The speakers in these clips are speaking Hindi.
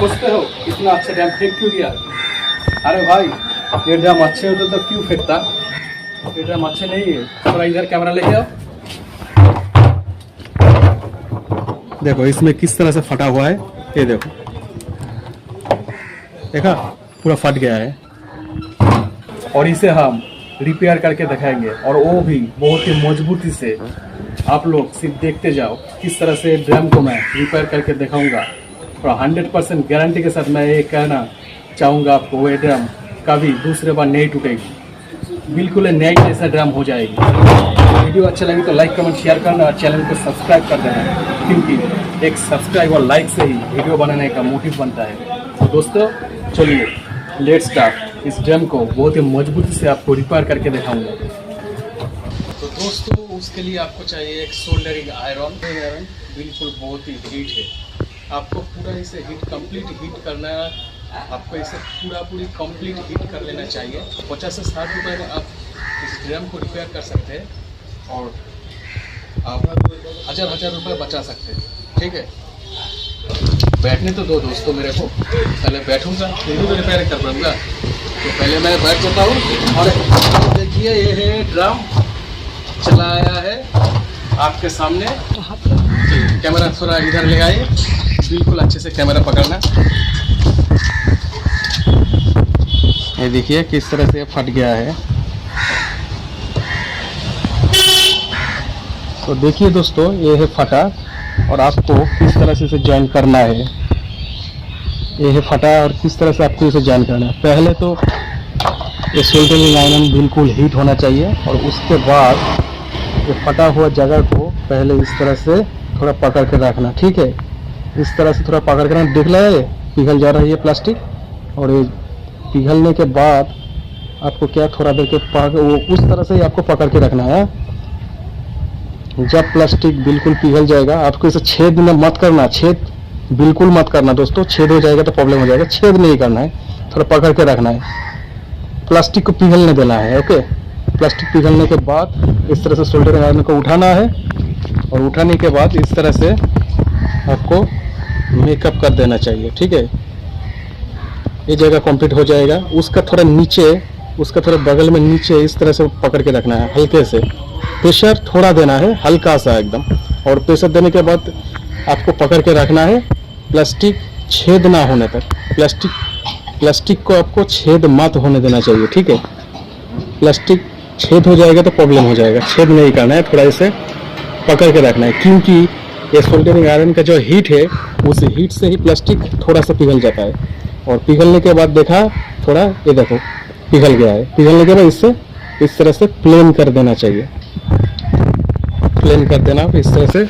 सोचते हो इतना अच्छा ड्राम फेंक क्यों दिया? अरे भाई, ये ड्राम अच्छे होते तो क्यों फेंकता? ये ड्राम अच्छे नहीं है। थोड़ा इधर कैमरा लेके आओ। देखो इसमें किस तरह से फटा हुआ है, ये देखो, देखा पूरा फट गया है। और इसे हम रिपेयर करके दिखाएंगे, और वो भी बहुत ही मजबूती से। आप लोग सिर्फ देखते जाओ किस तरह से ड्रम को मैं रिपेयर करके दिखाऊंगा। और 100% गारंटी के साथ मैं ये कहना चाहूँगा आपको, वो ड्रम कभी दूसरे बार नहीं टूटेगी, बिल्कुल नई जैसा ड्रम हो जाएगी। वीडियो अच्छा लगे तो लाइक कमेंट शेयर करना और चैनल को सब्सक्राइब कर देना, क्योंकि एक सब्सक्राइब और लाइक से ही वीडियो बनाने का मोटिव बनता है। तो दोस्तों चलिए लेट्स स्टार्ट। इस ड्रम को बहुत ही मजबूती से आपको रिपेयर करके दिखाऊंगा। तो दोस्तों उसके लिए आपको चाहिए एक सोल्डरिंग आयरन। बिल्कुल बहुत ही हीट है, आपको पूरा इसे हीट कंप्लीट हीट करना है। आपको इसे पूरी कंप्लीट हीट कर लेना चाहिए। 50 से 60 रुपये में आप इस ड्रम को रिपेयर कर सकते हैं, और आप हज़ार रुपये बचा सकते हैं। ठीक है, बैठने तो दो दोस्तों मेरे को, पहले बैठूंगा फिर भी रिपेयर कर पाऊँगा। तो पहले मैं बैठ जाता हूँ। और देखिए ये है ड्रम चला आया है आपके सामने। कैमरा थोड़ा इधर ले आइए, बिल्कुल अच्छे से कैमरा पकड़ना। ये देखिए किस तरह से फट गया है। तो देखिए दोस्तों ये है फटा, और आपको किस तरह से इसे जॉइन करना है। ये है फटा और किस तरह से आपको इसे जॉइन करना है। पहले तो ये सोल्डरिंग आयरन बिल्कुल हीट होना चाहिए, और उसके बाद ये फटा हुआ जगह को पहले इस तरह से थोड़ा पकड़ के रखना। ठीक है, इस तरह से थोड़ा पकड़ के रखना। दिख रहा है पिघल जा रहा है ये प्लास्टिक, और ये पिघलने के बाद आपको क्या थोड़ा देर के वो उस तरह से ही आपको पकड़ के रखना है। जब प्लास्टिक बिल्कुल पिघल जाएगा, आपको इसे छेद में मत करना, छेद बिल्कुल मत करना दोस्तों। छेद हो जाएगा तो प्रॉब्लम हो जाएगा। छेद नहीं करना है, थोड़ा पकड़ के रखना है। प्लास्टिक को पिघलने देना है। ओके, प्लास्टिक पिघलने के बाद इस तरह से सोल्डरिंग आयरन को उठाना है, और उठाने के बाद इस तरह से आपको मेकअप कर देना चाहिए। ठीक है, ये जगह कंप्लीट हो जाएगा। उसका थोड़ा नीचे, उसका थोड़ा बगल में नीचे इस तरह से पकड़ के रखना है। हल्के से प्रेशर थोड़ा देना है, हल्का सा एकदम। और प्रेशर देने के बाद आपको पकड़ के रखना है, प्लास्टिक छेद ना होने तक। प्लास्टिक को आपको छेद मत होने देना चाहिए। ठीक है, प्लास्टिक छेद हो जाएगा तो प्रॉब्लम हो जाएगा। छेद नहीं करना है, थोड़ा इसे पकड़ के रखना है, क्योंकि ये सोल्डरिंग आयरन का जो हीट है, उस हीट से ही प्लास्टिक थोड़ा सा पिघल जाता है। और पिघलने के बाद देखा थोड़ा, ये देखो पिघल गया है। पिघलने के बाद इससे इस तरह से प्लेन कर देना चाहिए। प्लेन कर देना, इस तरह से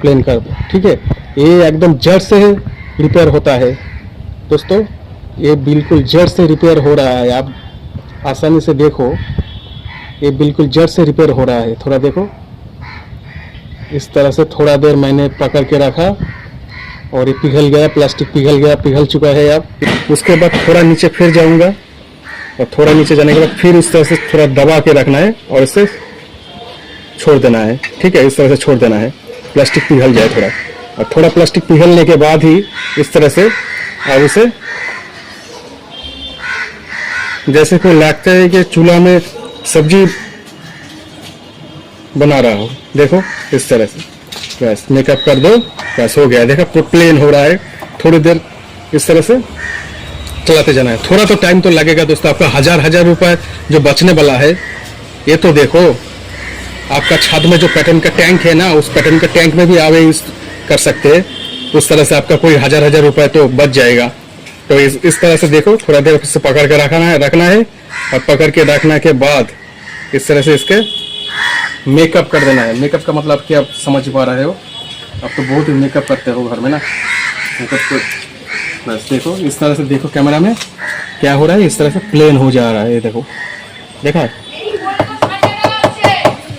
प्लेन कर दो। ठीक है, ये एकदम जड़ से रिपेयर होता है दोस्तों। ये बिल्कुल जड़ से रिपेयर हो रहा है। आप आसानी से देखो, ये बिल्कुल जड़ से रिपेयर हो रहा है। थोड़ा देखो, इस तरह से थोड़ा देर मैंने पकड़ के रखा, और ये पिघल गया, प्लास्टिक पिघल गया, पिघल चुका है। अब उसके बाद थोड़ा नीचे फिर जाऊंगा, और थोड़ा नीचे जाने के बाद फिर इस तरह से थोड़ा दबा के रखना है, और इसे छोड़ देना है। ठीक है, इस तरह से छोड़ देना है, प्लास्टिक पिघल जाए थोड़ा। और थोड़ा प्लास्टिक पिघलने के बाद ही इस तरह से अब उसे, जैसे कोई लगता है कि चूल्हा में सब्जी बना रहा हो, देखो इस तरह से बस मेकअप कर दो, बस हो गया। देखो प्लेन हो रहा है। थोड़ी देर इस तरह से चलाते जाना है। थोड़ा तो टाइम तो लगेगा दोस्तों। आपका हज़ार रुपए जो बचने वाला है, ये तो देखो। आपका छत में जो पैटर्न का टैंक है ना, उस पैटर्न के टैंक में भी आवे कर सकते हैं। उस तरह से आपका कोई हज़ार रुपए तो बच जाएगा। तो इस तरह से देखो, थोड़ा देर से पकड़ के रखना है, और पकड़ के रखने के बाद इस तरह से इसके मेकअप कर देना है। मेकअप का मतलब क्या आप समझ पा रहे हो? आप तो बहुत ही मेकअप करते हो घर में ना, मेकअप को बस देखो इस तरह से। देखो कैमरा में क्या हो रहा है, इस तरह से प्लेन हो जा रहा है। ये देखो, देखा है,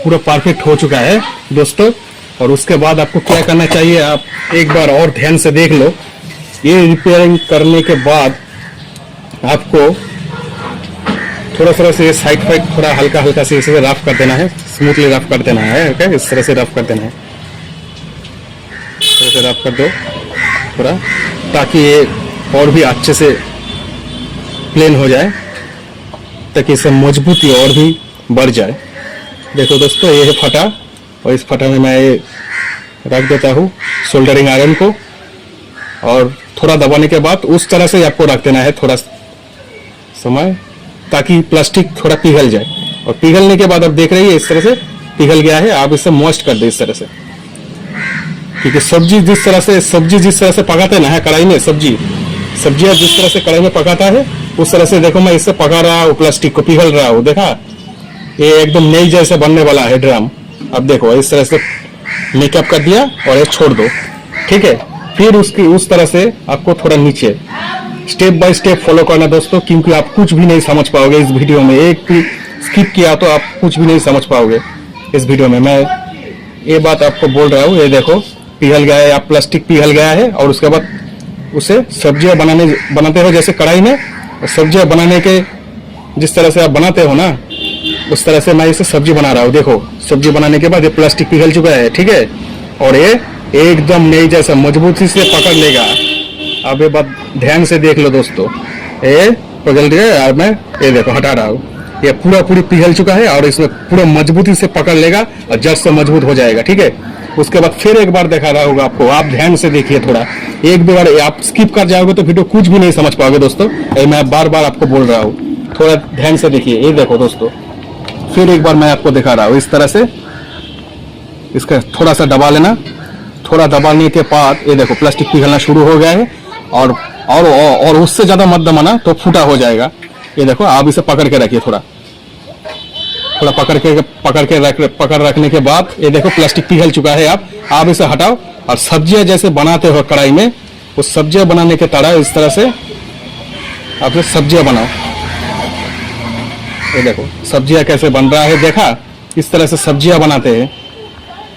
पूरा परफेक्ट हो चुका है दोस्तों। और उसके बाद आपको क्या करना चाहिए, आप एक बार और ध्यान से देख लो। ये रिपेयरिंग करने के बाद आपको थोड़ा सा से साइड फाइड थोड़ा हल्का से इसे रफ कर देना है, स्मूथली रफ कर देना है। ओके, इस तरह से रफ कर देना है, इस तरह से रफ कर दो थोड़ा, ताकि ये और भी अच्छे से प्लेन हो जाए, ताकि इससे मजबूती और भी बढ़ जाए। देखो दोस्तों, ये है फटा, और इस फटा में मैं ये रख देता हूँ सोल्डरिंग आयरन को, और थोड़ा दबाने के बाद उस तरह से आपको रख देना है थोड़ा समय, ताकि प्लास्टिक थोड़ा पिघल जाए। और पिघलने के बाद आप देख रही है इस तरह से पिघल गया है। आप इसे मॉइस्ट कर दे इस तरह से, क्योंकि सब्जी जिस तरह से पकाते ना है कढ़ाई में, सब्जियां जिस तरह से कढ़ाई में पकाता है उस तरह से देखो मैं इससे पका रहा हूँ, प्लास्टिक को पिघल रहा हूँ। देखा, ये एकदम नई जैसे बनने वाला है ड्रम। अब देखो इस तरह से मेकअप कर दिया और ये छोड़ दो, ठीक है। फिर उसकी उस तरह से आपको थोड़ा नीचे स्टेप बाय स्टेप फॉलो करना दोस्तों, क्योंकि आप कुछ भी नहीं समझ पाओगे इस वीडियो में। एक भी स्किप किया तो आप कुछ भी नहीं समझ पाओगे इस वीडियो में। मैं ये बात आपको बोल रहा हूँ। ये देखो पिघल गया है, आप प्लास्टिक पिघल गया है, और उसके बाद उसे सब्जियां बनाते हो जैसे कढ़ाई में, और सब्जियां बनाने के जिस तरह से आप बनाते हो ना, उस तरह से मैं इसे सब्जी बना रहा हूँ। देखो सब्जी बनाने के बाद ये प्लास्टिक पिघल चुका है, ठीक है, और ये एकदम नई जैसा मजबूती से पकड़ लेगा। अब ये बात ध्यान से देख लो दोस्तों, ये पिघल रही है और मैं ये देखो हटा रहा हूँ, ये पूरी पिघल चुका है, और इसमें पूरा मजबूती से पकड़ लेगा और जड़ से मजबूत हो जाएगा, ठीक है। उसके बाद फिर एक बार दिखा रहा होगा आपको, आप ध्यान से देखिए थोड़ा। एक बार आप स्किप कर जाओगे तो वीडियो कुछ भी नहीं समझ पाओगे दोस्तों। मैं बार बार आपको बोल रहा हूँ, थोड़ा ध्यान से देखिए। ये देखो दोस्तों, फिर एक बार मैं आपको दिखा रहा हूँ। इस तरह से इसका थोड़ा सा दबा लेना, थोड़ा दबाने के बाद ये देखो प्लास्टिक पिघलना शुरू हो गया है, और उससे ज्यादा मत दबाना तो फूटा हो जाएगा। ये देखो, आप इसे पकड़ के रखिए, थोड़ा पकड़ रखने के बाद ये देखो प्लास्टिक पिघल चुका है। आप इसे हटाओ, और सब्जियां जैसे बनाते हो कढ़ाई में, उस सब्जियां बनाने के तरह इस तरह से आप सब्जियां बनाओ। ये देखो सब्जियां कैसे बन रहा है, देखा, इस तरह से सब्जियां बनाते हैं।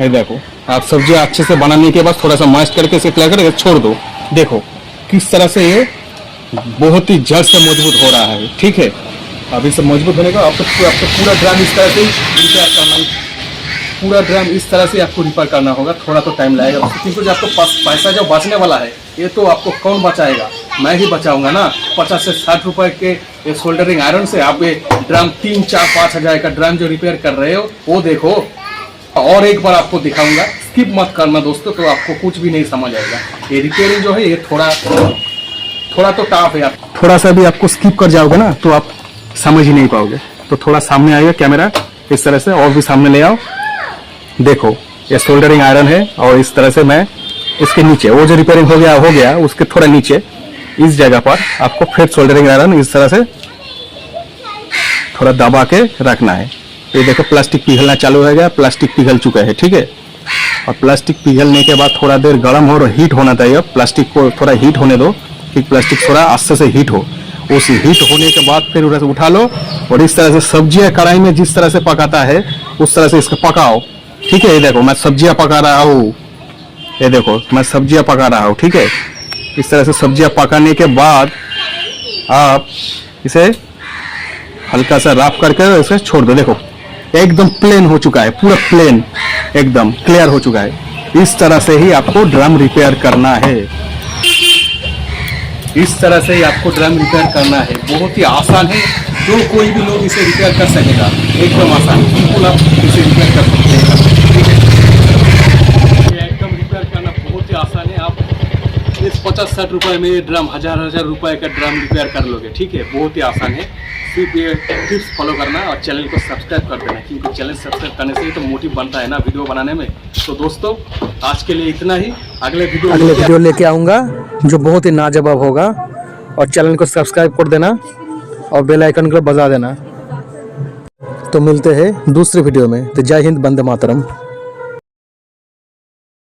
ये देखो, आप सब्जियां अच्छे से बनाने के बाद थोड़ा सा मॉइस्ट करके इसे कर छोड़ दो। देखो किस तरह से ये बहुत ही जड़ से मजबूत हो रहा है, ठीक है। अभी से मजबूत होने का आपको पूरा ड्रम इस तरह से रिपेयर करना, पूरा ड्रम इस तरह से आपको रिपेयर करना होगा। थोड़ा तो टाइम लगेगा, क्योंकि आपको पैसा जो बचने वाला है ये तो आपको कौन बचाएगा, मैं ही बचाऊंगा ना। 50 से 60 रुपए के ये सोल्डरिंग आयरन से आप ये ड्रम 3, 4, 5 हजार का ड्रम जो रिपेयर कर रहे हो वो देखो। और एक बार आपको दिखाऊंगा, स्किप मत करना दोस्तों, तो आपको कुछ भी नहीं समझ आएगा। ये रिपेयरिंग जो है ये थोड़ा तो टफ है। आप थोड़ा सा भी आपको स्किप कर जाओगे ना तो आप समझ ही नहीं पाओगे। तो थोड़ा सामने आइए कैमरा, इस तरह से और भी सामने ले आओ। देखो ये सोल्डरिंग आयरन है, और इस तरह से मैं इसके नीचे वो जो रिपेयरिंग हो गया उसके थोड़ा नीचे इस जगह पर आपको फिर सोल्डरिंग आयरन इस तरह से थोड़ा दबा के रखना है। ये देखो प्लास्टिक पिघलना चालू हो गया, प्लास्टिक पिघल चुका है, ठीक है। और प्लास्टिक पिघलने के बाद थोड़ा देर गर्म और हीट होना चाहिए। प्लास्टिक को थोड़ा हीट होने दो, कि प्लास्टिक थोड़ा अच्छे से हीट हो। उस हीट होने के बाद फिर उसे उठा लो, और इस तरह से सब्जियां कढ़ाई में जिस तरह से पकाता है उस तरह से इसको पकाओ, ठीक है। ये देखो मैं सब्जियां पका रहा हूँ, ये देखो मैं सब्जियां पका रहा हूँ, ठीक है। इस तरह से सब्जियां पकाने के बाद आप इसे हल्का सा रफ करके इसे छोड़ दो। देखो एकदम प्लेन हो चुका है, पूरा प्लेन एकदम क्लियर हो चुका है। इस तरह से ही आपको ड्रम रिपेयर करना है, इस तरह से ही आपको ड्रम रिपेयर करना है। बहुत ही आसान है, जो कोई भी लोग इसे रिपेयर कर सकेगा, एकदम आसान, बिल्कुल आप इसे रिपेयर कर सकते हैं, ठीक है। ये एकदम रिपेयर करना बहुत ही आसान है। आप इस 50-60 रुपए में ड्रम हजार रुपए का ड्रम रिपेयर कर लोगे, ठीक है। बहुत ही आसान है, सिर्फ ये टिप्स फॉलो करना और चैनल को सब्सक्राइब कर देना, क्योंकि चैनल सब्सक्राइब करने से ही तो मोटिव बनता है ना वीडियो बनाने में। तो दोस्तों आज के लिए इतना ही, अगले वीडियो लेके आऊँगा जो बहुत ही लाजवाब होगा। और चैनल को सब्सक्राइब कर देना और बेल आइकन को बजा देना। तो मिलते हैं दूसरे वीडियो में। तो जय हिंद, वंदे मातरम।